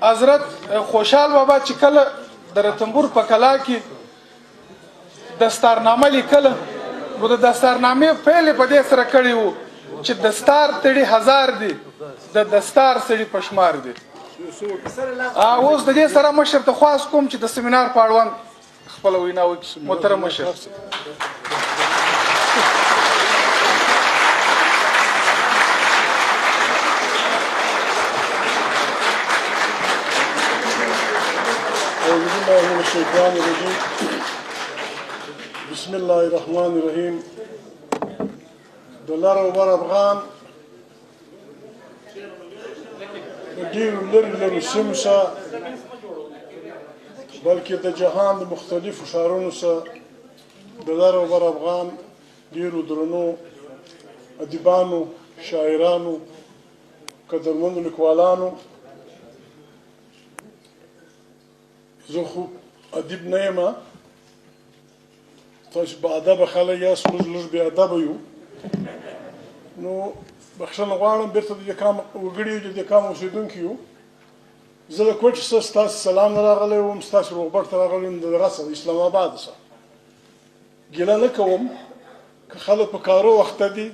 حضرت خوشحال بابا چې کله د رتنبور په کلا کې دستارنامه لیکله نو د دستارنامې پیل په دې سره کړی وو چې دستار تړي هزار دي د دستار سړي پشمار دي. اوس د دې سره مشر ته خواست کوم چې د سیمینار په اړوند خپله وینا وکړي. محترم مشر. أعوذ بالله من الشيطان الرجيم بسم الله الرحمن الرحيم د لر او بر افغان د ډېرو لرې لرې سیمو څخه بلکې د جهان د مختلفو ښارونو څخه د لر او بر افغان ډېرو درنو ادیبانو شاعرانو قدرمنو لیکوالانو زه خو ادیب نه یم تاسو با ادبه خلک یاست موږ لږ بې ادبه یو نو بخښنه غواړم بېرته د دې کام وګړي یو د دې کام اوسېدونکي یو زه د کوټ څخه ستاسو سلام نه راغلی وم ستاسو روغبړ ته راغلی وم د دغه څخه اسلام آباد څخه ګیله نه کوم که خلک په کارو وخته دي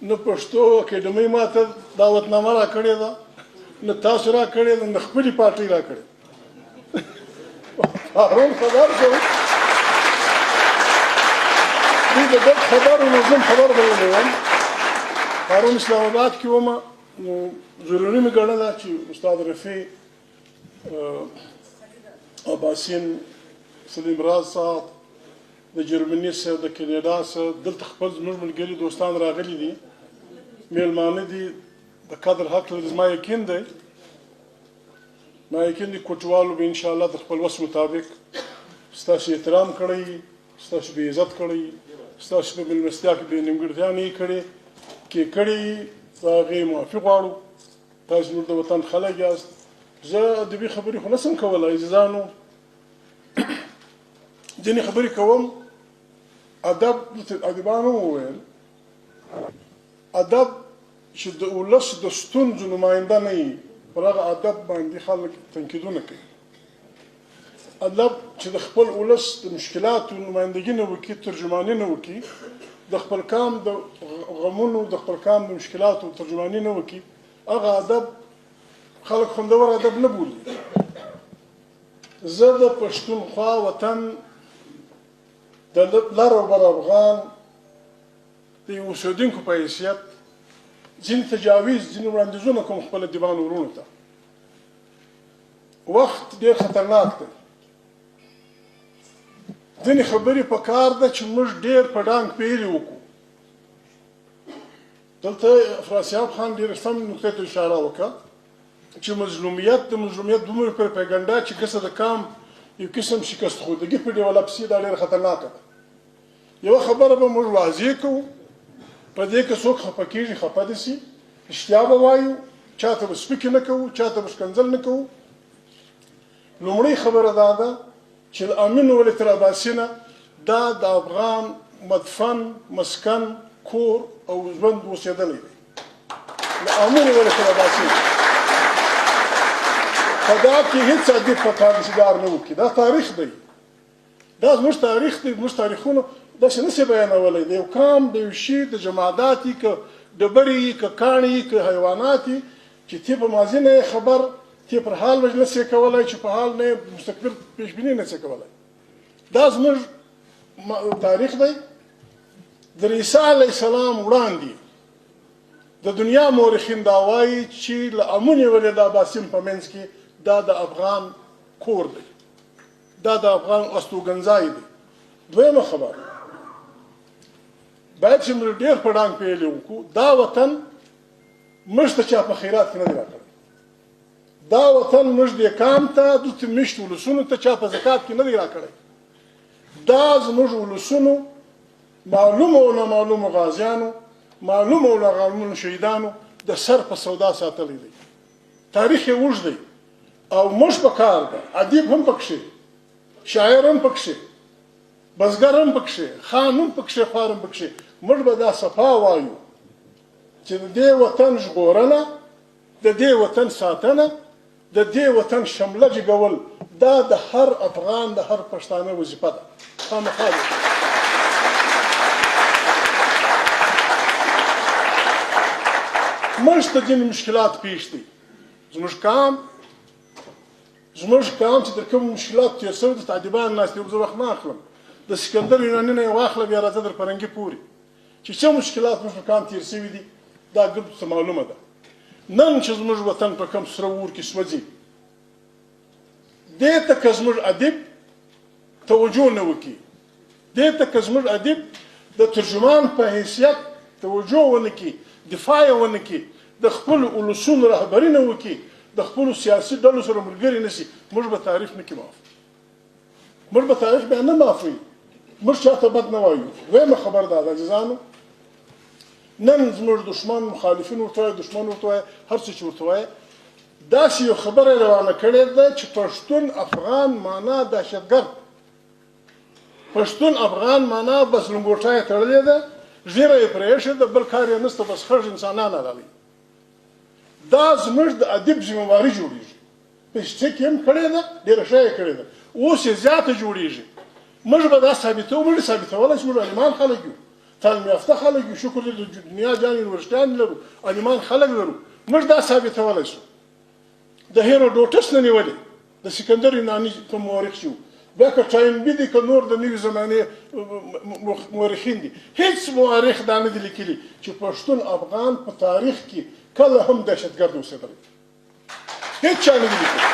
نه پښتو اکیډمۍ ماته دعوتنامه راکړې ده نه تاسو راکړې ده نه خپلې پارټۍ راکړې هارون خبر شو دوی د ګډ خبرو نو زه خبر به ولیم هارون اسلام آباد کې ومه نو ضروري مې ګڼله چې استاد رفیع عباسین سلیم راز صاحب د جرمني څخه د کینیډا څخه دلته خپل زموږ ملګري دوستان راغلي دي میلمانه دي د قدر حق لري زما یقین دی ما یقین دی کوټوالو به انشاءالله د خپل وس مطابق ستاسو احترام کړی ستاسو به عزت کړی ستاسو په مېلمستیا کې به نیمګړتیا نه یې کړې کې کړي د هغې معافي غواړو تاسو زموږ د وطن خلک یاست زه ادبي خبرې خو نه شم کولی عزیزانو ځینې خبرې کوم ادب ادیبانو وویل ادب چې د ولس د ستونزو نماینده نه وي پر هغه ادب باندې خلک تنقیدونه کوي ادب چې د خپل ولس د مشکلاتو نمایندګي نه وکړي ترجماني نه وکړي د خپل کام د غمونو د خپل کام د مشکلاتو ترجماني نه وکړي هغه ادب خلک خوندور ادب نه بولي زه د پښتونخوا وطن د لر او بر افغان د یو اوسېدونکو په حیثیت ځینې تجاویز ځینې وړاندیزونه کوم خپل ادیبانو وروڼو ته وخت ډېر خطرناک دی ځینې خبرې په کار ده چې موږ ډېر په ډانګ پیلې وکړو دلته افراسیاب خان ډېره سم نقطې ته اشاره وکړه چې مظلومیت د مظلومیت دومره پروپاګنډا چې کسه د کام یو قسم شکست خودګي په ډیولپ سي دا ډېره خطرناکه ده یوه خبره به موږ واضح کوو په دې کې څوک خفه کېږي خفه دې سي رښتیا به وایو چاته به سپکې نه کوو چاته به ښکنځل نه کوو لومړۍ خبره دا ده چې د امین ولي تر عباسي نه دا د افغان مدفن مسکن کور او ژوند اوسېدلی دی د امین ولي تر عباسي په دا کې هېڅ ادیب په کار انتظار نه وکړي دا تاریخ دی دا زموږ تاریخ دی زموږ تاریخونه داسې نشي بیانولی د یو قام د یو شي د جمادات یي که ډبرې یي که کاڼي یي که حیوانات یي چې تی په ماضي نه یې خبر تی پر حال نه شي کولی چې په حال نه یې مستقبل پیشبیني نه شي کولی دا زموږ تاریخ دی د عیسی علیه السلام وړاندې د دنیا مورخین دا وایي چې له امونې ولې د عباسین په منځ کې دا د افغان کور دی دا د افغان استوګنځای دی دویمه خبره باید چې موږ ډېر په ډانګ پیلې وکړو دا وطن موږ ته چا په خیرات کې نه دی راکړی دا وطن موږ دې کام ته دلته میشتو ولسونو ته چا په زکات کې نه دی راکړی دا زموږ ولسونو معلومو او نامعلومو غازیانو معلومو او نامعلومو شهیدانو د سر په سودا ساتلی دی تاریخ یې اوږد دی او موږ په کار ده ادیب هم پکښې شاعر هم پکښې بزګر هم پکښې خان هم پکښې خوار هم پکښې موږ به دا صفا وایو چې د دې وطن ژغورنه د دې وطن ساتنه د دې وطن شمله جګول دا د هر افغان د هر پښتانه وظیفه ده خامخا موږ ته ځینې مشکلات پیښ دي زموږ قام چې د کوم مشکلات تېر شوي دي تعدیبان ناست دي زه وخت نه اخلم د سکندر یوناني نه یې واخله بیا راځه در فرنګي پورې چې څه مشکلات زموږ په قام تېر شوي دي دا ګردو ته معلومه ده نن چې زموږ وطن په کوم سره اور کې سوځي دې ته که زموږ ادیب توجه نه وکړي دې ته که زموږ ادیب د ترجمان په حیثیت توجه ونه کړي دفاع یې ونه کړي د خپلو اولسونو رهبري نه وکړي د خپلو سیاسي ډلو سره ملګري نه شي موږ به تاریخ نه کړي معاف موږ به تاریخ بیا نه معافوي موږ چاته بد نه وایو دویمه خبر ده عزیزانو نن زموږ دښمن مخالفین ورته وایي دښمن ورته وایي هر څه چې ورته وایي داسې یو خبره روانه کړې ده چې پښتون افغان معنا دهشتګرد پښتون افغان معنا بس لنګوټه یې تړلې ده ږیره یې پرې ایښې ده بل کار یې نشته بس خړ انسانان راغلي دا زموږ د ادب ذمهواري جوړېږي په شته کې هم کړې ده ډېره ښه یې کړې ده اوس یې زیاته جوړېږي موږ به دا ثابتوو موږ ثابتولی چې موږ عالمان خلک یو تعلیم یافته خلک یو شکر دې د دنیا جان یونیورسټیان لرو عالمان خلک لرو موږ دا ثابتولی شو د هیروډوټس نه نیولې د سکندر یوناني په مورخ شو بیا که ټاینبي دي که نور د نوې زمانې مورخین دي هیڅ مورخ دا نه دي لیکلي چې پښتون افغان په تاریخ کې کله هم دهشتګرد اوسېدلی هیڅ چا نه دي لیکلي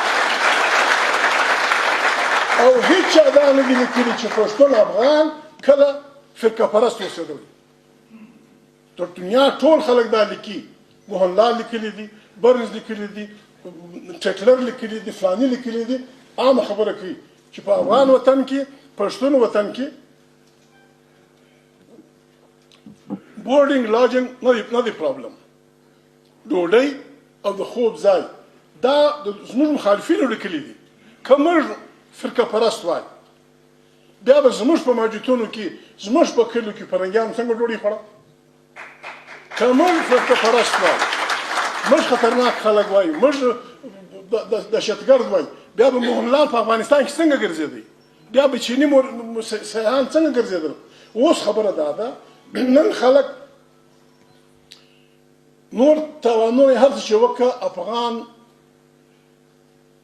او هیڅ چا دا نه دي لیکلي چې پښتون افغان کله فرقه پرست اوسېدلی تر دنیا ټول خلک دا لیکي موهنلال لیکلي دي برنز لیکلي دي ټیکلر لیکلي دي فلاني لیکلي دي عامه خبره کوي چې په افغان وطن کې پښتون وطن کې بورډینګ لاجنګ نه دی پرابلم ډوډۍ او د خوب ځای دا زموږ مخالفینو لیکلي دي که موږ فرقه پرست وای بیا به زموږ په مسجدونو کې زموږ په کلیو کې فرنګیانو څنګه ډوډۍ خوړه که موږ فرقه پرست وای موږ خطرناک خلک وای موږ دهشتګرد وای بیا به موهنلال په افغانستان کې څنګه ګرځېدی بیا به چیني سیاحان څنګه ګرځېدل اوس خبره دا ده نن خلک نور تاوانونه هر څه چې وکړه افغان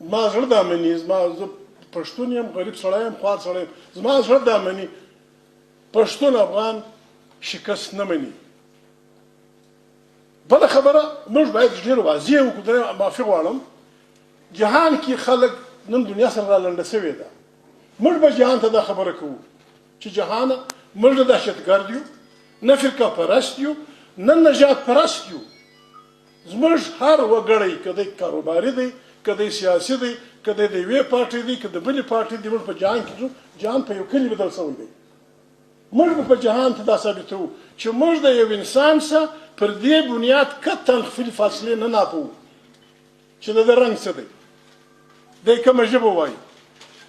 زما زړه دا مني زه پښتون یم غریب سړی یم خوار سړی یم زما زړه دا مني پښتون افغان شکست نه مني بله خبره موږ باید ډېر واضح وکړو معافي غواړم جهان کې خلک نن دنیا سره رالنډه شوې ده موږ به جهان ته دا خبره کوو چې جهانه موږ نه دهشتګرد یو نه فرقه پرست یو نه نجات پرست یو زموږ هر وګړی که دی کاروباري دی که دی سیاسي دی که دی د یوې پارټۍ دی که د بلې پارټۍ دی موږ په جهان کې ځو جهان په یو کلي بدل شوی دی موږ به په جهان ته دا ثابتوو چې موږ د یو انسان سره پر دې بنیاد قطعا خپلې فاصلې نه ناپوو چې د ده رنګ څه دی دی کومه ژبه وایي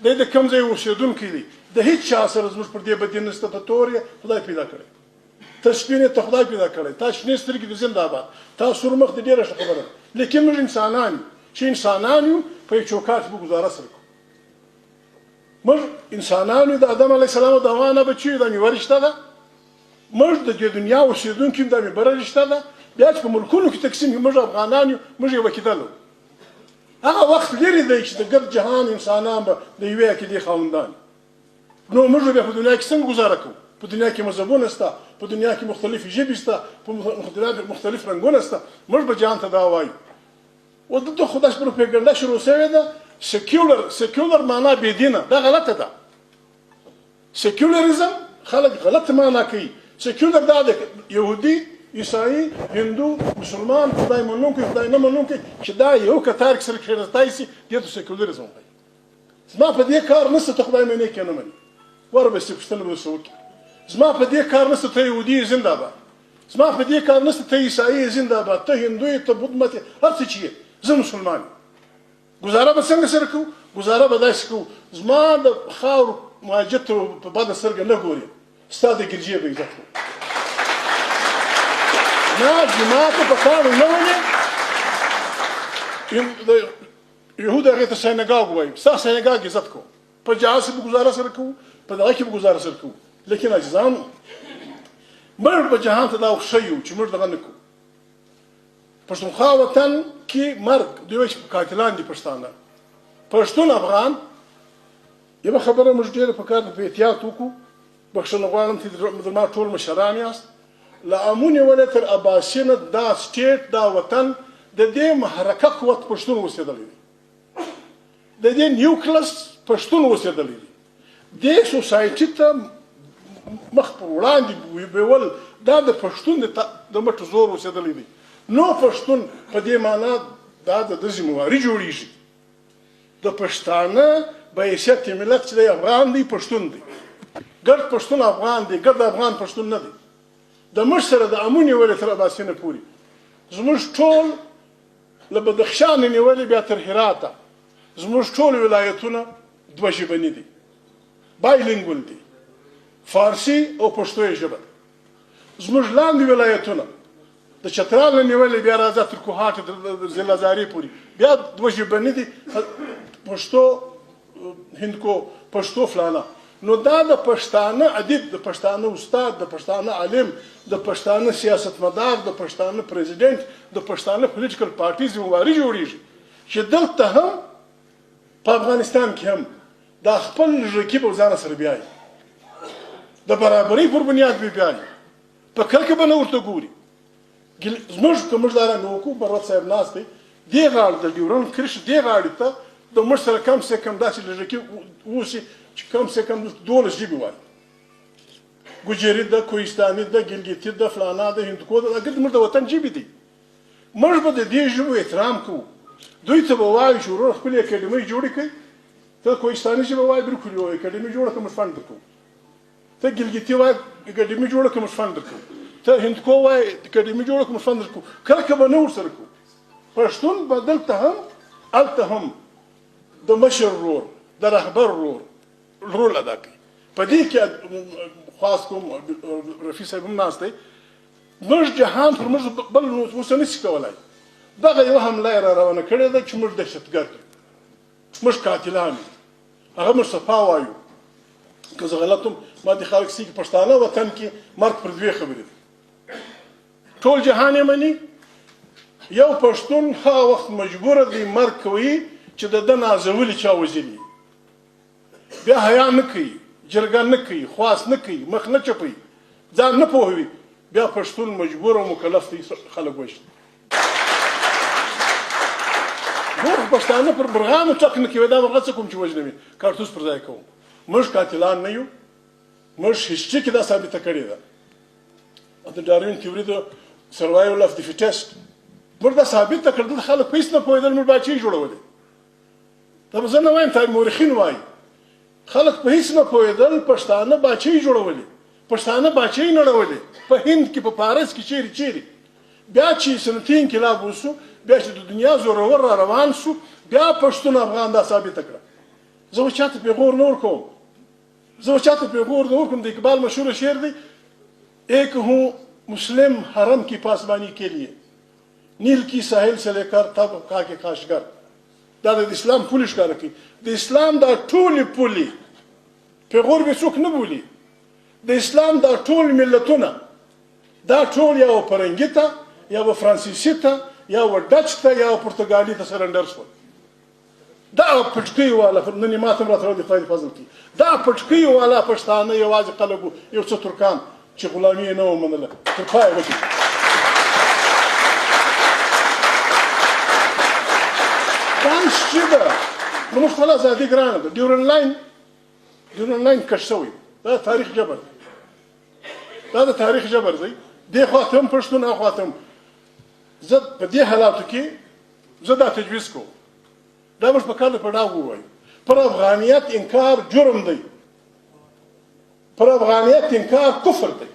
دی د کوم ځای اوسېدونکی دی د هیڅ چا سره زموږ پر دې بدي نشته ته تور یې خدای پیدا کړی ته سپین یې ته خدای پیدا کړی تا شنې سترګې د زنده‌باد تا سور مخ د ډېره ښه خبره لیکن موږ انسانان یو چې انسانان یو په یو چوکاټ به ګزاره سره کوو موږ انسانان یو د آدم علیه السلام د حوا نه بچي یو دا میوه رشته ده موږ د دې دنیا اوسېدونکي یو دا میوه رشته ده بیا چې په ملکونو کې تقسیم یو موږ افغانان یو موږ یوه کېدل هغه وخت لرې دی چې د ګرد جهان انسانان به د یوې عقیدې خاوندان نو موږ بیا په دنیا کې څنګه ګزاره کوو په دنیا کې مذهبونه شته په دنیا کې مختلفې ژبې شته په مختلف رنګونه شته موږ به جهان ته دا وایو و دلته خو داسې پروپیګنډه شروع شوې ده سیکولر معنا بېدینه دا غلطه ده سیکولریزم خلک غلط معنا کوي سیکولر دا د یهودي عیسائی هندو مسلمان خدای منونکی خدای نه منونکی چې دا یو کتار کې سره کښېنستی شي دې ته سیکولریزم وایي زما په دې کار نشته ته خدای منې کې نه مني وربسې پوښتنه به درڅه وکړي زما په دې کار نشته ته یهودي یې زنده‌باد زما په دې کار نشته ته عیسائی یې زنده‌باد ته هندو یې ته بت مت یې هر څه چې یې زه مسلمان یم ګزاره به څنګه سره کوو ګزاره به داسې کوو زما د خاورو مهاجر ته په بده سترګه نه ګوري ستا د ګرجې به عزت کوو نه جومات ته په کار نه ولې یهود هغې ته سینګاګ وایي ستا سینګاګ عزت کوو په جهاز به ګزاره سره کوو په دغه کې به ګزاره سره کوو لیکن عزیزانو موږ په جهان ته دا ښیو چې موږ دغه نه کوو پښتونخوا وطن کې مرګ دوی وایي چې قاتلان دي پښتانه پښتون افغان یوه خبره موږ ډېره په کار ده په احتیاط وکړو بخښنه غواړم چې زما ټول مشران یاست له امو نیولې تر اباسینه دا سټیټ دا وطن د دې محرکه قوت پښتون اوسېدلی دی د دې نیوکلس پښتون اوسېدلی دی دې سوسایټي ته مخ پر وړاندې بیول دا د پښتون د مټ زور اوسېدلی دی نو پښتون په دې معنا دا د ذمہواري جوړیږي د پښتانه به حیثیت ملت چې دی افغان دی پښتون دی ګرد پښتون افغان دی ګرد افغان پښتون نه دی د موږ سره د امو نیولې تر اباسینه پورې زموږ ټول له بدخشان نیولې بیا تر هراته زموږ ټول ولایتونه دوه ژبني دي بایلینګول دي فارسي او پښتو ژبه زموږ لاندې ولایتونه د چترال نیولې بیا راځه تر کوهاټ د ضلع زاري پورې بیا دوه ژبني دي پښتو هندکو پښتو فلانه نو دا د پښتانه ادیب د پښتانه استاد د پښتانه عالم د پښتانه سیاستمدار د پښتانه پریزیډنټ د پښتانه پولیټیکل پارټي ذمہواري جوړیږي چې دلته هم په افغانستان کې هم دا خپل رقیب او ځان سره بیایي د برابرۍ پر بنیاد به بیایي په کرکه به نه ورته ګوري زموږ که موږ دا رنګ وکړو مروت صاحب ناست دی دې غاړې د ډیورنډ کرښې دې غاړې ته د موږ سره کم سے کم داسې لږکي اوسي چې کم سے کم 12 ژبې وایي ګوجري ده کوهستاني ده ګلګیتي ده فلانا ده هندکو ده دا ګرد موږ د وطن ژبې دي موږ به د دې ژبو احترام کوو دوی ته به وایو چې ورور خپلې اکاډمۍ جوړې کړئ ته کوهستاني ژبه وایي بالکل وایي اکاډمي جوړه کړه موږ فنډ درکوو ته ګلګیتي وایي اکاډمي جوړه کړه موږ فنډ درکوو ته هندکو وایي اکاډمي جوړه کړه موږ فنډ درکوو کرکه به نه ورسره کوو پښتون به دلته هم هلته هم د مشر رول د رهبر رول ادا کوي په دې کې خاص کوم رفیع صاحب هم ناست دی موږ جهان پر موږ بل اوس نشي کولی دغه یوه حمله یې را روانه کړې ده چې موږ دهشتګرد یو موږ قاتلان یو هغه موږ صفا وایو که زه غلط یم ما دې خلک سي پښتانه وطن کې مرګ پر دوې خبرې دي ټول جهان یې مني یو پښتون هغه وخت مجبوره دی مرګ کوي چې د ده نازولي چا وژلي بیا حیا نه کوي جرګه نه کوي خواست نه کوي مخ نه چپوي ځان نه پوهوي بیا پښتون مجبور او مکلف دی خلک وژني نور پښتانه پر برغانو ټک نه کوي دا مرغه څه کوم چې وژنوي کارتوس پر ځای کوم موږ قاتلان نه یو موږ هیڅ کې دا ثابته کړې ده د ډاروین تیوري د سروایول اف د فیټیسټ موږ دا ثابته کړل خلک په هیڅ نه پوهېدل موږ باچې جوړولې دا به زه نه وایم تاریخ مورخین وایي خلک په هیڅ نه پوهېدل پښتانه باچې جوړولې پښتانه باچې نړولې په هند کې په پارس کې چیرې بیا چې صنعتي انقلاب وسو بیا چې د دنیا زورور را روان سو بیا پښتون افغان دا ثابته کړه زه اوس چاته پیغور نه ورکوم د اقبال مشهور شعر دی ایک ہوں مسلم حرم کی پاسبانی کے لیے نیل کی ساحل سے لے کر تب کا کے کاشگر دا د اسلام پولی ښکاره کوي د اسلام دا ټولې پولې پیغور به څوک نه بولي د اسلام دا ټول ملتونه دا ټول یا فرنګي ته یا فرانسیسي ته یا ډچ ته یا پرتګالي ته سرنډر شول دا پټکۍ والا نن ما ته راته د خدای فضل کی دا پټکۍ والا پښتانه یوازې خلکو یو څه ترکان چې غلامي نه ومنله تر پای وکړي دانش چې ده نو موږ خپله ازادي ګرانه ده ډیورنډ لاین کش شوی دا تاریخ جبر دا د تاریخ جبر دی دې خواته هم پښتون هغه خواته هم زه په دې حالاتو کې زه دا تجویز کوم دا موږ په کار د پړاو ووایو پر افغانیت انکار جرم دی پر افغانیت انکار کفر دی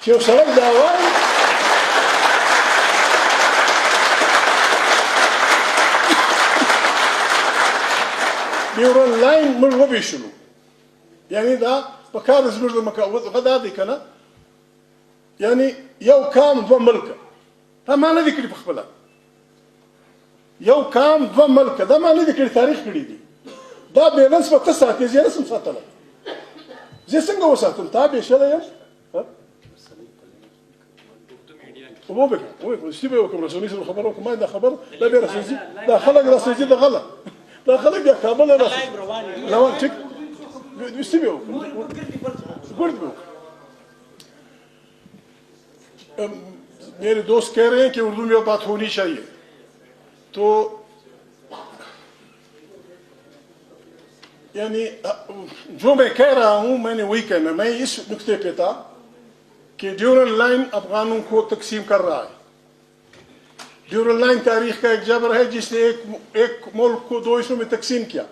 چې یو سړی دا وایي ډیورنډ لاین موږ وویشلو یعنی دا په کار د زموږ د هغه دا دی که نه یعنی یو کام دوه ملکه دا ما نه دي کړي په خپله یو کام دوه ملکه دا ما نه دي کړي تاریخ کړي دي دا بیلنس به ته ساتې زه یې نسم ساتلی زه څنګه وساتم تا بېشلی یم وبکړه سی به وکړم رسولي سره خبره وکړم ما دا خبر دا بیا رسېږي دا خلک رسېږي د غله دا خلک بیا کابل نه رسېږي روان ټیک سی به وکړم ګرد به وکړم میرے دوست کہہ رہے ہیں کہ اردو میں بات ہونی چاہیے تو یعنی جو میں کہہ رہا ہوں میں نے وہی کہنا میں اس نقطے پہ تھا کہ ڈیورل لائن افغانوں کو تقسیم کر رہا ہے ڈیورل لائن تاریخ کا ایک جبر ہے جس نے ایک ملک کو دو حصوں میں تقسیم کیا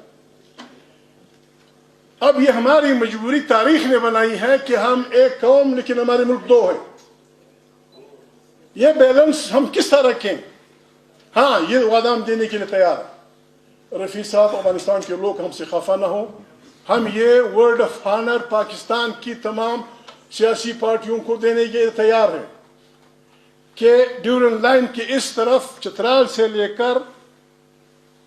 اب یہ ہماری مجبوری تاریخ نے بنائی ہے کہ ہم ایک قوم لیکن ہمارے ملک دو ہیں یہ بیلنس ہم کس طرح رکھیں ہاں یہ وعدہ ہم دینے کے لیے تیار ہیں رفیع صاحب افغانستان کے لوگ ہم سے خفا نہ ہوں ہم یہ ورڈ آف آنر پاکستان کی تمام سیاسی پارٹیوں کو دینے کے لیے تیار ہیں کہ ڈیورل لائن کے اس طرف چترال سے لے کر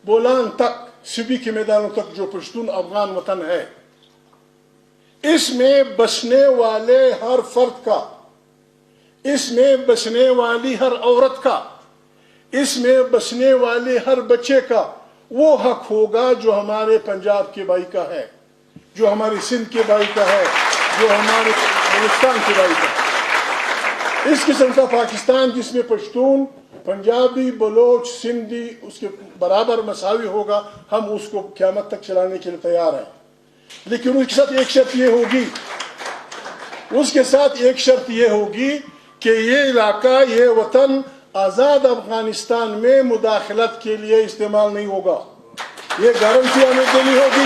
بولان تک سبی کے میدانوں تک جو پشتون افغان وطن ہے اس میں بسنے والے ہر فرد کا اس میں بسنے والی ہر عورت کا اس میں بسنے والے ہر بچے کا وہ حق ہوگا جو ہمارے پنجاب کے بھائی کا ہے جو ہماری سندھ کے بھائی کا ہے جو ہمارے بلوچستان کے بھائی کا ہے اس قسم کا پاکستان جس میں پشتون پنجابی بلوچ سندھی اس کے برابر مساوی ہوگا ہم اس کو قیامت تک چلانے کے لیے تیار ہیں لیکن اس کے ساتھ ایک شرط یہ ہوگی اس کے ساتھ ایک شرط یہ ہوگی کہ یہ علاقہ یہ وطن آزاد افغانستان میں مداخلت کے لیے استعمال نہیں ہوگا یہ گارنٹی ہمیں دینی ہوگی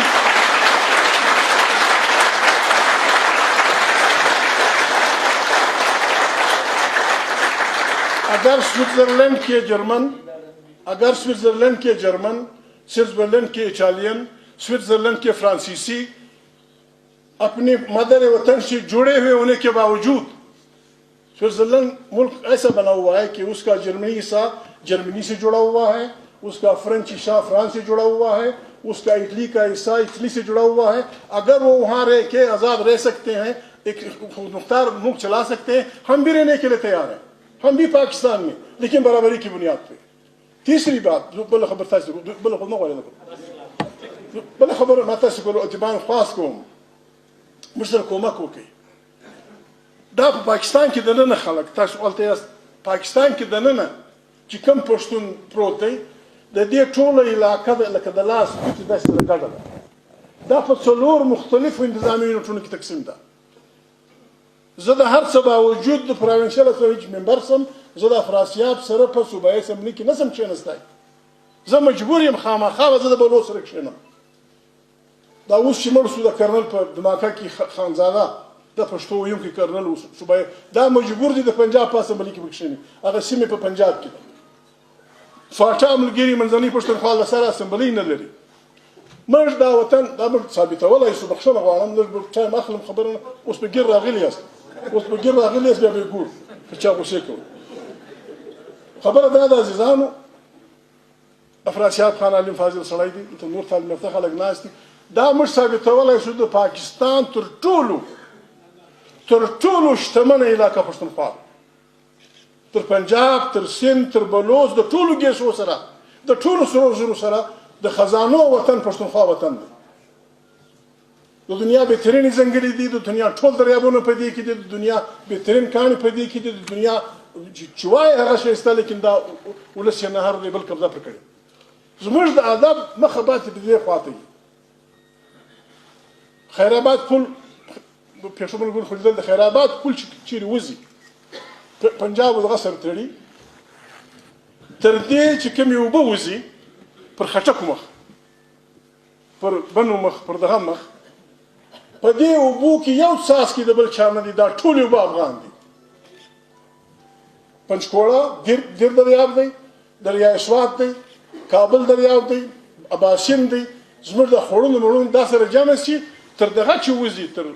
اگر سوئٹزرلینڈ کے جرمن سوئٹزرلینڈ کے اٹالین سوئٹزرلینڈ کے فرانسیسی اپنی مادر وطن سے جڑے ہوئے ہونے کے باوجود سوئٹزرلینڈ ملک ایسا بنا ہوا ہے کہ اس کا جرمنی حصہ جرمنی سے جڑا ہوا ہے اس کا فرینچ حصہ فرانس سے جڑا ہوا ہے اس کا اٹلی کا حصہ اٹلی سے جڑا ہوا ہے اگر وہ وہاں رہ کے آزاد رہ سکتے ہیں ایک مختار ملک چلا سکتے ہیں ہم بھی رہنے کے لیے تیار ہیں ہم بھی پاکستان میں لیکن برابری کی بنیاد پہ تیسری بات جو بل خبر تھا بل خبر ماتا سے بولو اتبان خاص قوم مشترک کومک ہو کے دا پاکستان کې دننه خلک تاسو ولته یاست پاکستان کې دننه چې کم پښتون پروت دی د دې ټوله علاقه د لکه د لاس ګوتې داسې د ګډه ده دا په څلور مختلفو انتظامي یونټونو کې تقسیم ده زه د هر څه باوجود د پروینشل اسمبلی ممبر سم زه د افراسیاب سره په صوبایي اسمبلي کې نسم کښېنستی زه مجبور یم خامخا زه د بلوچ سره کښېنم دا اوس چې مړ شو د کرنل په دماکه کې خانزاده د پښتو ویونکی کرنل صوبایي دا مجبور دي د پنجاب په اسمبلي کې وکښېني هغه سیمې په پنجاب کې ده فاټا ملګري منځنۍ پښتونخوا له سره اسمبلي نه لري موږ دا وطن دا موږ ثابتولی شو بخښنه غواړم لږ ټایم اخلم خبره نه اوس په ګیر راغلي یاست اوس په ګیر راغلي یاست بیا به یې ګورو که چا غوسې کوو خبره دا ده عزیزانو افراسیاب خان علیم فاضل سړی دی دلته نور تعلیم یافته خلک ناست دي دا موږ ثابتولی شو د پاکستان تر ټولو شتمنه علاقه پښتونخوا تر پنجاب تر سند تر بلوچ د ټولو ګیسو سره د ټولو سرو زرو سره د خزانو وطن پښتونخوا وطن دی د دنیا بهترین ځنګلې دي د دنیا ټول دریابونه په دې کې دي د دنیا بهترین کاڼي په دې کې دي د دنیا چې وایي هغه ښایسته لیکن دا ولس یې نهر دی بل قبضه پرې کړې زموږ د ادب مخه باندې د دې خواته خیرآباد پل پېښور ګل خوځېدل د خیرآباد پل چیرې وځي پنجاب دغه سر تړي تر دې چې کومې اوبه وځي پر خټکو مخ پر بنو مخ پر دغه مخ په دې اوبو کې یو څاڅکی د بل چا نه دي دا ټولې اوبه افغان دي پنچکوړه دیر دریاب دی دریای سوات دی کابل دریاب دی اباسین دی زموږ د خوړونو مړونو دا سره جمع شي تر دغه چې وځي تر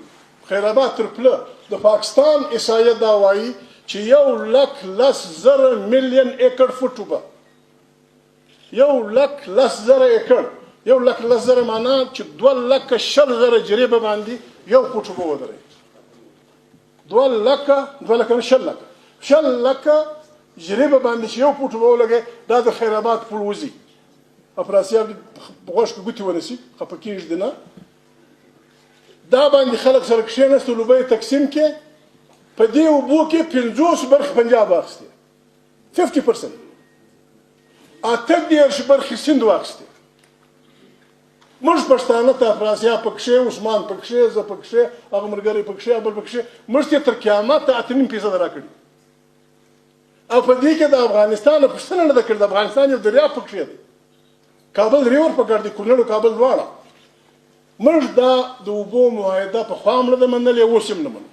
خیر آباد تر پله د پاکستان احصایه دا وایي چې 1,10,000 ملیون ایکړ فوټ اوبه 1,10,000 ایکړ 1,10,000 معنا چې 2,20,000 جریبه باندې یو فوټ اوبه ودرېږي 2,00,000 جریبه باندې چې یو فوټ اوبه ولګي دا د خیر آباد پل وځي افراسیاب غوږ کې ګوتې ونیسي خفه کېږدي نه دا باندې خلک سره کښېناستل اوبه یې تقسیم کې په دې اوبو کې 50 برخې پنجاب واخیستې 50% 38 برخې سیند واخیستې موږ پښتانه ته افراسیاب پکښې عثمان پکښې زه پکښې هغه ملګری پکښې بل پکښې موږ ته تر قیامته 8.5% راکړي او په دې کې د افغانستان پوښتنه نه ده کړې د افغانستان یو دریاب پکښې دی کابل ریور پکړ دی کونړ او کابل دواړه موږ دا د اوبو معاهده پخوا هم نه ده منلې اوس هم نه منو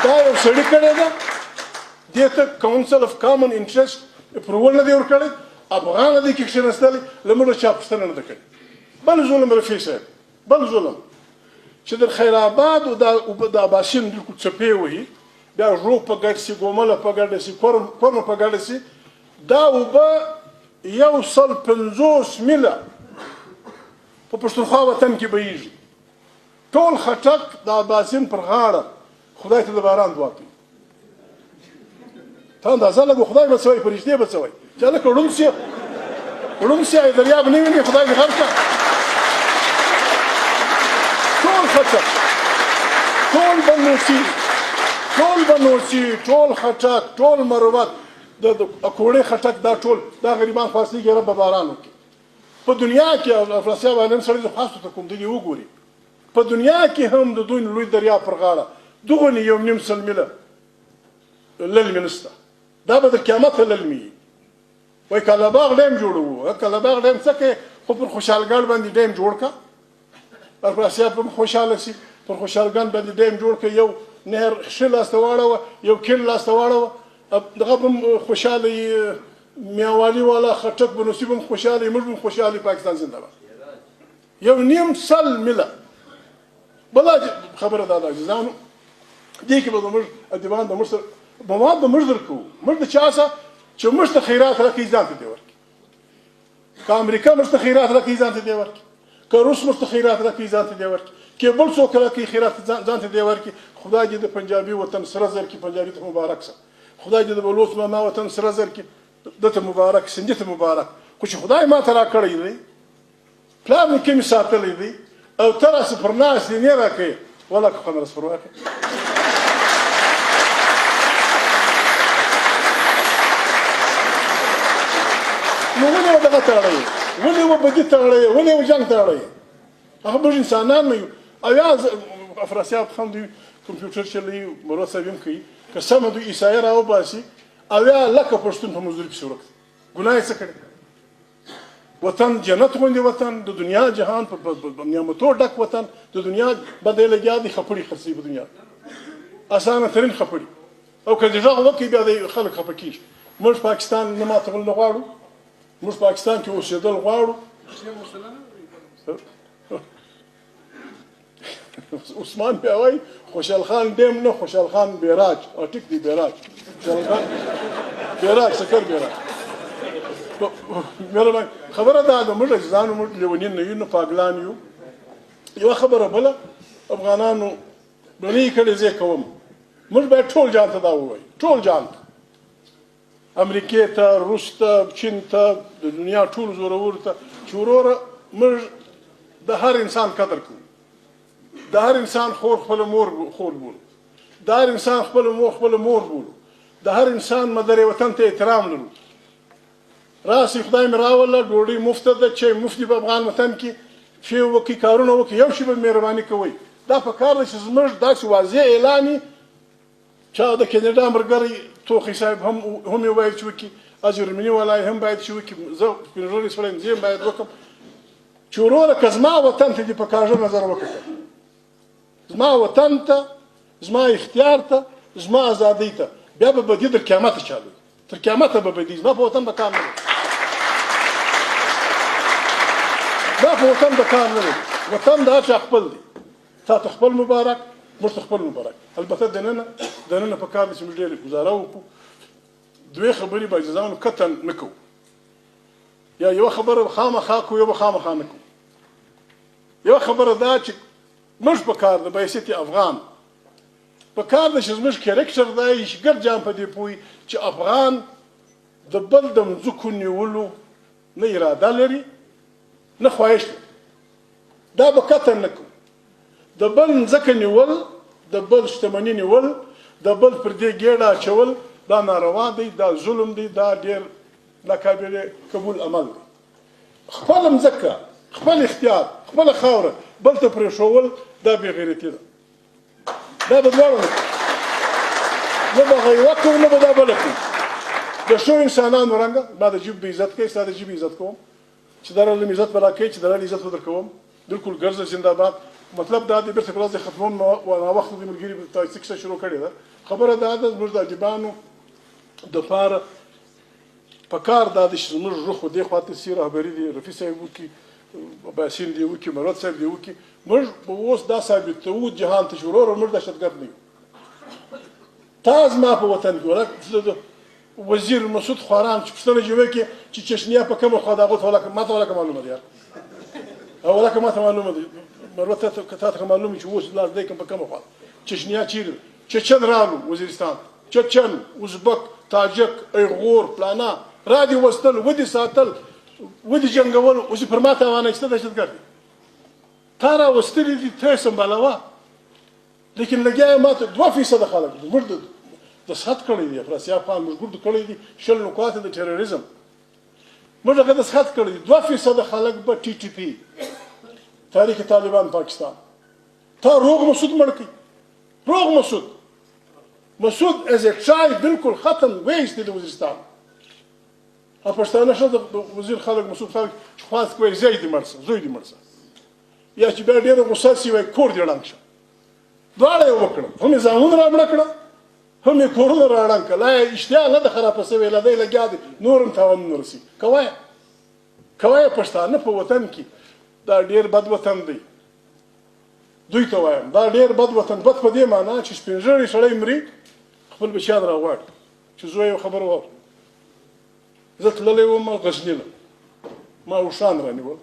دا یو سړي کړی ده دې ته کونسل اف کامن انټرست اپروول نه دی ورکړی افغان نه دی کې کښېنستلی له موږ چا پوښتنه نه ده کړې بل ظلم رفیع صاحب بل ظلم چې د خیر آباد او د اباسین بالکل څپې وهي بیا ژوب په ګډ سي ګومله په ګډه سي کورم په ګډه سي دا اوبه 150 میله په پښتونخوا وطن کې بهیږي ټول خټک د اباسین پر غاړه خدای ته د باران دعا کوي ته اندازه لګو خدای به څه وایي فرشتې به څه وایي چې هلکه ړوند سي دریاب نه ویني خدای دې غرق کړه ټول خټک ټول بنوسي ټول خټک ټول مروت د اکوړې خټک دا ټول دا غریبان خواستېږي رب باران وکړي په دنیا کې افراسیاب عالم سړی د خاصو ته کوم دي وګوري په دنیا کې هم د دوی لوی دریاب پر غاړه دغه 1.5 میله للمې نشته دا به د قیامت للمې وایي کلاباغ ډیم جوړوو کلاباغ ډیم څه کوي خو پر خوشحالګړ باندې ډیم جوړ کړه افراسیاب هم خوشحاله سي پر خوشحالګان باندې ډیم جوړ کړه یو نهر ښه لاسته واړوه یو کیڼ لاسته واړوه دغه هم خوشحاله میاوالي والا خټک بنوسي هم خوشحاله موږ هم خوشحاله پاکستان زنده باد 1.5 میله بله خبره دا ده عزیزانو دې کې به زموږ ادیبان د موږ سره مواد به موږ درکوو موږ د چا څه چې موږ ته خیرات راکوي ځان ته دې ورکړي که امریکا موږ ته خیرات راکوي ځان ته دې ورکړي که روس موږ ته خیرات راکوي ځان ته دې ورکړي که بل څوک راکوي خیرات ځان ته دې ورکړي خدای دې د پنجابي وطن سره زر کړي پنجابي ته مبارک شه خدای دې د بلوچ ماما وطن سره زر کړي دته مبارک سندي ته مبارک خو چې خدای ما ته راکړی دی پلار مې کې مې ساتلی دی او ته راسې پر ناست یې نه راکوې والله که خوند راسه پر واکړې نو ولې و دغه تاړی ولې و بدي تاړی ولې و جنګ تاړی هغه موږ انسانان نه یو او یا افراسیاب هم دوی کمپیوټر چلوي مراد صاحب هم کوي که سمه دوی عیسایه راوباسي او یا لکه پښتون په مزدوري پسې ورک ګناه یې څه کړې وطن جنت غوندې وطن د دنیا جهان په نعمتو ډک وطن د دنیا بدې لګیا دي خپړې خرڅوي په دنیا اسانه ترین خپړې او که دې غږ وکړي بیا د خلک خفه کېږي موږ پاکستان نه ماتول نه غواړو موږ پاکستان کې اوسېدل غواړو عثمان بیا وایي خوشحال خان ډیم نه خوشحال خان بیراج او ټیک دی بیراج خوشحال خان بیراج سکر بیراج خبره دا ده موږ عزیزانو موږ لیونین نه یو نه پاګلان یو یوه خبره بله افغانانو بنې کړې زه کوم موږ باید ټول جان ته دا ووایو ټول جان ته امریکې ته روس ته چین ته د دنیا ټول زورورو ته چې وروره موږ د هر انسان قدر کوو د هر انسان خور خپله مور خور بولو د هر انسان خپله مور خپله مور بولو د هر انسان مدرې وطن ته احترام لرو راسي خدای مې راوله ډوډۍ مفته ده چې مفت په افغان وطن کې شی وکړي کارونه وکړي یو شی به مهرباني کوئ دا پکار ده چې زموږ داسې واضح اعلان وي چا د کینیډا ملګری توخی صاحب هم یې باید چې وکړي جرمني والا هم باید چې وکړي زه سپین ږیری سړی یم زه هم باید وکړم چې وروره که زما وطن ته دې په کاږه نظر وکړه زما وطن ته زما اختیار ته زما ازادۍ ته بیا به بدي تر قیامته چالو تر قیامته به بدي زما په وطن به کار نه دا په وطن د کار نه دی وطن د هر چا خپل دی تا ته خپل مبارک موږ ته خپل مبارک البته دننه په کار دی چې موږ ډېرې ګزاره وکړو دوې خبرې به اجازانو قطعا نه کوو یا یوه خبره خامخا کوو یا به خامخا نه کوو یوه خبره دا چې موږ په کار د بایسیت افغان په کار ده چې زموږ کرکټر دی چې ګرد جان په دې پوهي چې افغان د بل د مځکو نیولو نه اراده لري نه خواهش لري دا به قطعا نه کوو د بل مځکه نیول د بل شتمني نیول د بل پر دې ګېډه اچول دا ناروا دی دا ظلم دی دا ډېر ناقابل قبول عمل دی خپل مځکه خپل اختیار خپله خاوره بل ته پرېښول دا بې غیرتي ده دا به دواړه نه کوو نه به غیوه کوو نه به دا بله کوو د ښو انسانانو رنګه ما د ژبې عزت کوي ستا د ژبې عزت کوم چې در علم عزت به راکوي چې در علم عزت به در کوم بلکل ګرځه زنده‌باد مطلب دا دی بیرته په لاس ختموم ناوخته د ملګري تاسو کیسه شروع کړې ده خبره دا ده زموږ د ادیبانو دپاره په کار دا دی چې زموږ روح دې خواته سي رهبري دي رفیع صاحب وکړي باسین دې وکړي مروت صاحب دې وکړي موږ به اوس دا ثابتوو جهان ته چې وروره موږ دهشتګرد نه یو تا زما په وطن کې وزیر مسعود خواران چې پوښتنه یې وکړي چې چشنیا په کومه خوا ده هغو ما ته ولکه معلومه ده او ولکه ما ته معلومه ده مروت تا ته معلومه چې اوس لاړ دی کوم په کومه خوا چشنیا چیرې چچن رالو وزیرستان چچن ازبک تاجک ایغور پلانا را دي وستل ودي ساتل ودي جنګول اوس پر ما تاوانه چې دهشتګرد دي تا را وستلي دي ته یې سمبالوه لیکن لګیا ما ته 2% خلک دي موږ د سخت کړی دی افراسیاب خان مجبور کړی دي شل نقاط د تروریزم موږ هغه د سخت کړی دي 2% خلک به ټي ټي پي تاریخ طالبان پاکستان تا روغ مسعود مړ کړي روغ مسعود از ا ټرای بالکل ختم ویست د وزیرستان ا پښتانه شو د وزیر خلک مسعود خلک چې خاص کوي زوی دي مرسه یا چې بیا ډېر غوسه سی وای کور دی ړنګ شه دواړه یې وکړه هم یې ځانونه رامړه کړه هم یې کورونه راړنګ کړه لا یې اشتها نه ده خرابه سوې لا دی لګیا دی نور هم تاوانونه رسي کوایه پښتانه په وطن کې دا ډېر بد وطن دی دوی ته وایم دا ډېر بد وطن بد په دې معنا چې سپین ږیری سړی مري خپل بچیان راغواړي چې زوی یو خبره واوري زه تللی وم غزني له ما اوښان رانیول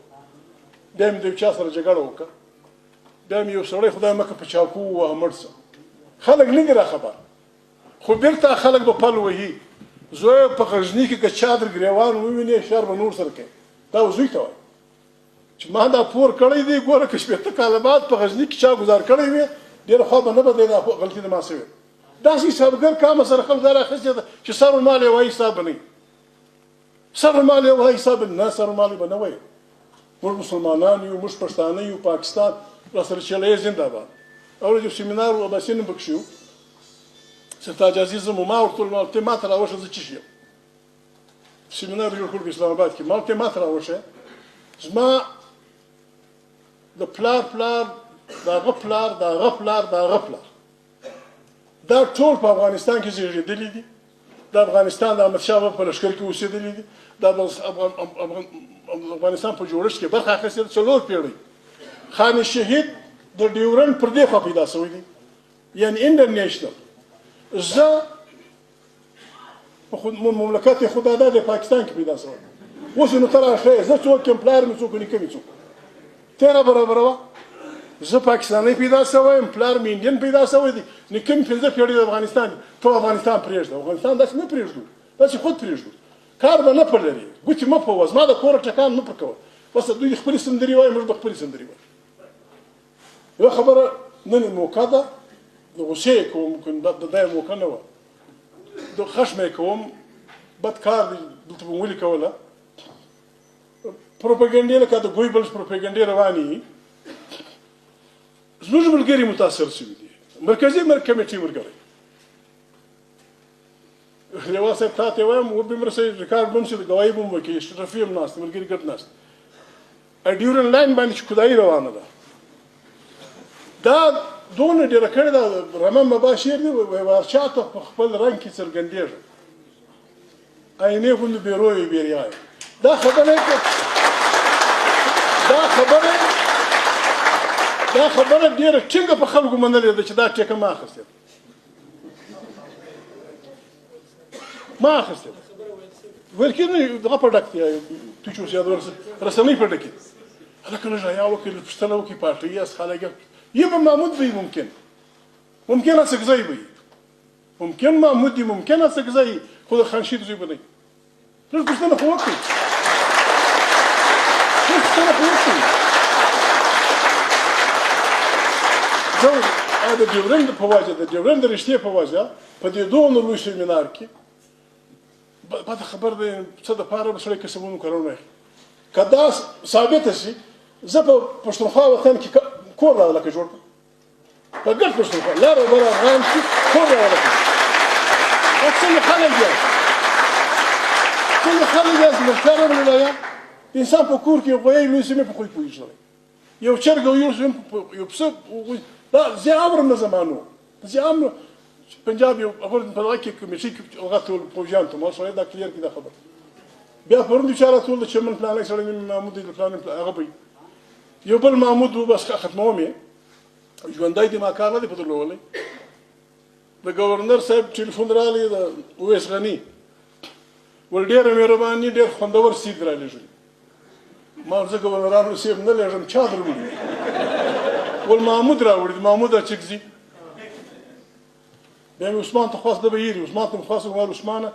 بیا مې د یو چا سره جګړه وکړه بیا مې یو سړی خدای مکه په چاقو ووهه مړ شه خلک نه دي راخبر خو بېرته خلک به پل وهي زوی په غزني کې که چادر ګریوان وویني شر به نور سره کوي دا زوی ته وایي چې ما دا پور کړی دی ګوره که شپېته کاله بعد په غزني کې چا ګزار کړی وي ډېره خوا به نه به دی دا غلطي د ما سوې داسې حسابګر کامه سره خلک دا راخیستې ده چې سر المال یې وایي حساب به نه وي سر المال یې وایي حساب نه سر المال به نه وایي موږ مسلمانان یو موږ پښتانه یو پاکستان راسره چلی زنده‌باد اول یو سیمینار و اباسین هم پکښې و سرتاج عزیز ما ورته وویل ته ما ته راوشه زه څه شي یم سیمینار جوړ کړو په اسلام آباد کې ما ته ما ته راوشه زما د پلار د هغه پلار د هغه پلار د هغه پلار دا ټول په افغانستان کې زیږېدلي دي د افغانستان د احمدشاه بابا په لښکر کې اوسېدلي دي د افغانستان په جوړښت کې برخه اخیستې ده 4 پیړۍ خان شهید د ډیورنډ پر دې خوا پیدا شوی دی یعنې انټرنیشنل زه په مملکت خدادا د پاکستان کې پیدا شوی اوس نو ته راښیې زه څوک یم پلار مې څوک نیکه مې څوک تیره برابره وه زه پاکستانی پیدا شوی یم پلار مې انډین پیدا شوی دی نیکه مې 5 پیړۍ د افغانستان دي ته افغانستان پرېږده افغانستان داسې نه پرېږدو داسې خود پرېږدو کار به نه پر لري ګوتې مه پوه زما د کوره ټکان مه پر کوه بس دوی خپلې سندرې وایي موږ به خپلې سندرې وایو یوه خبره نن موقع ده د غوسې کوم دا یې موقع نه وه د خشم یې کوم بد کار دی دلته به مو ولیکوله پروپاګنډې لکه د ګویبلز پروپاګنډې روانې وي زموږ ملګري متاثر شوي دي مرکزي کمیټې ملګری لیوا صاحب تا ته وایم وبې مرسئ ریکارډ به هم شي د ګواهي به هم وکړي اشرفي هم ناست ملګري ګډ ناست ډیورن لاین باندې چې خدایي روانه ده دا دونه ډېره کړې ده رحمان بابا شعر دی وار چاته په خپل رنګ کې څرګندېږي آینې غوندې بې رویې بېریایې دا دا خبره ډېره ټینګه په خلکو منلې ده چې دا ټیکه ما اخیستې ده ما اخیستې ده ویل کېږي دغه په ډک دی tu چې اوسېدل رسنۍ په ډکې هلکه لږ حیا وکړي پوښتنه وکړي پارټۍ است خلک یه به محمود وي ممکن است که زی وي ممکن محمود وي ممکن است که زی خو د خانشید زوی به نه وي لږ پوښتنه خو وکړئ زه د ډیورنډ په وجه د ډیورنډ د رشتې په وجه په دې دومره لوی سیمینار کې پته خبر دی څه دپاره به سړی کسبونه کارونه اخلي که دا ثابته شي زه په پښتونخوا وطن کې کور راولکه جوړ کړم په ګډ پښتونخوا لر او بر افغان کې کور راولکه دا څنګه خلک یاست مشکل راغلی انسان په کور کې غویی لوی سیمې په خوی پوهېږي سړی یو چرګ او یو پسه دا زه عمرم نه زمانو زه عمرم پنجاب یو اول په دغه کې کمیټې کې هغه ټول پوجان ته ما سره دا کلیر کې دا خبر بیا پرون بیچاره ټول د چمن پلان سره محمود د پلان هغه به یو بل محمود و بس ختموم یې ژوندی دي ما کار نه دی په درلودلی د ګورنر صاحب ټلیفون راغلی د اویس غني ول ډېره مهرباني ډېر خوندور سید رالېږلي ما زه ګورنرانو صاحب نه لېږم چا درولي ول محمود راوړي محمود اچکزي بیا مې عثمان ته خواست ده به یېري عثمان ته مې خواست ویل عثمانه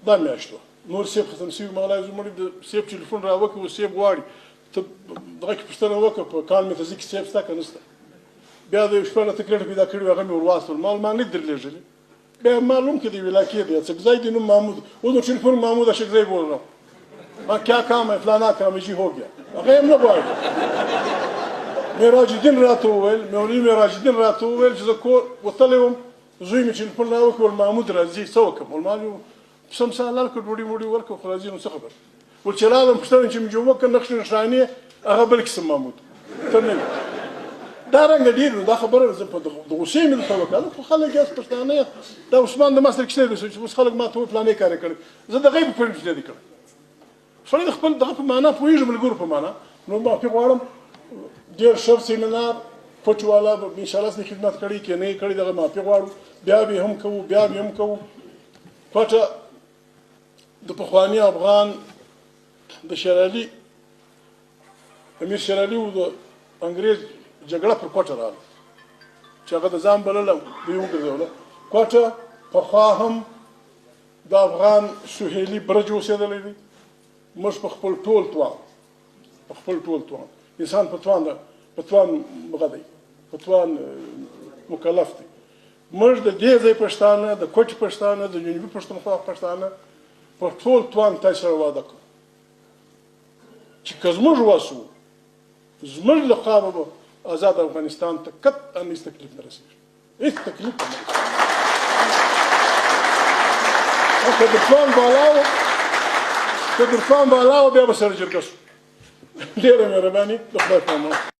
دا میاشت وه نور صاحب ختم شوي مغلای زموږ د صاحب ټلیفون راوکړ و صاحب غواړي ته دغه کې پوښتنه وکړه په کال مې ته زه کې صاحب شته که نشته بیا د یو شپه نه تکلیټ پیدا کړي وو هغه مې ور واستول ما نه درلېږلي بیا معلوم که د علاقې دی اڅکزی دی نوم محمود اوس نو ټلیفون محمود اشکزی بول رہا ہوں میں کیا کام ہے فلانا کام ہے جی ہو گیا هغه یې هم نه غواړي معراج الدین راته وویل مولوي معراج الدین راته وویل چې زه کور وتلی وم زوی مې ټلیفون راوکړ ول محمود راځي څه وکړم ول ما سمسا حلال کړ ډوډۍ موډۍ ورکړه خو راځي نو څه خبر ول چې راغلم پوښتنه چې مې جوړ وکړ نقش نښانې هغه بل قسم محمود ته نه دا رنګه ډېر نو دا خبره زه په د غوسې مې درته وکړه خو خلک یاست پښتانه یاست دا عثمان د ما سره کیسې دی چې اوس خلک ما ته وایي فلانې کار یې کړی زه د غیب په فلم کښې نه دی کړی سړی د خپل دغه په معنا پوهېږم ملګرو په معنا نو معافي غواړم ډېر ښه سیمینار پټ والا به انشاءالله څه خدمت کړی که نه یې کړی دغه معافي غواړو بیا به هم کوو پټه د پخواني افغان د شېر علي امیر شېر علي و د انګرېز جګړه پر کوټه راغله چې هغه د ځان بلله دوی وګرځوله کوټه پخوا هم د افغان سهیلي برج اوسېدلی دی موږ په خپل ټول توان انسان په توان مغه دی په توان مکلف دی موږ د دې ځای پښتانه د کوټې پښتانه د جنوبي پښتونخوا پښتانه په ټول توان تاسو سره واده کوو چې که زموږ وس وو زموږ له خوا به آزاد افغانستان ته قطعا هېڅ تکلیف نه رسېږي هېڅ تکلیف نه رسېږي که د توان بالا و بیا به سره جرګه شو ډېره مهرباني د خدای په امان